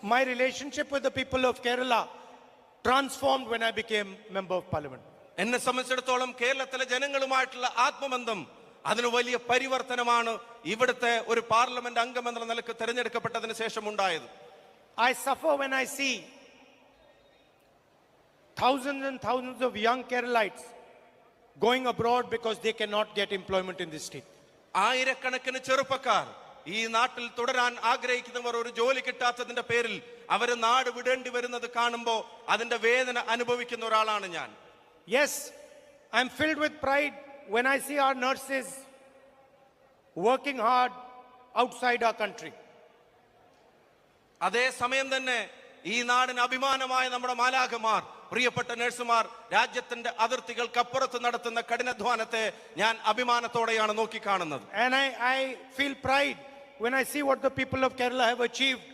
my relationship with the people of Kerala transformed when I became member of parliament. എന്നെ സംബന്ധിച്ചിടത്തോളം കേരളത്തിലെ ജനങ്ങളുമായിട്ടുള്ള ആത്മബന്ധം അതിന് വലിയ പരിവർത്തനമാണ് ഇവിടുത്തെ ഒരു പാർലമെന്റ് അംഗം എന്ന നിലക്ക് തിരഞ്ഞെടുക്കപ്പെട്ടതിന് ശേഷം ഉണ്ടായത്. I suffer when I see thousands and thousands of young Keralites going abroad because they cannot get employment in this state. ആയിരക്കണക്കിന് ചെറുപ്പക്കാർ ഈ നാട്ടിൽ തുടരാൻ ആഗ്രഹിക്കുന്നവർ ഒരു ജോലി കിട്ടാത്തതിന്റെ പേരിൽ അവര് നാട് വിടേണ്ടി വരുന്നത് കാണുമ്പോൾ അതിന്റെ വേദന അനുഭവിക്കുന്ന ഒരാളാണ് ഞാൻ. Yes, I'm filled with pride when I see our nurses working hard outside our country. അതേ സമയം തന്നെ ഈ നാടിന് അഭിമാനമായ നമ്മുടെ മാലാഖമാർ, പ്രിയപ്പെട്ട നഴ്സുമാർ രാജ്യത്തിന്റെ അതിർത്തികൾക്കപ്പുറത്ത് നടത്തുന്ന കഠിനാധ്വാനത്തെ ഞാൻ അഭിമാനത്തോടെയാണ് നോക്കിക്കാണുന്നത്. And I feel pride when I see what the people of Kerala have achieved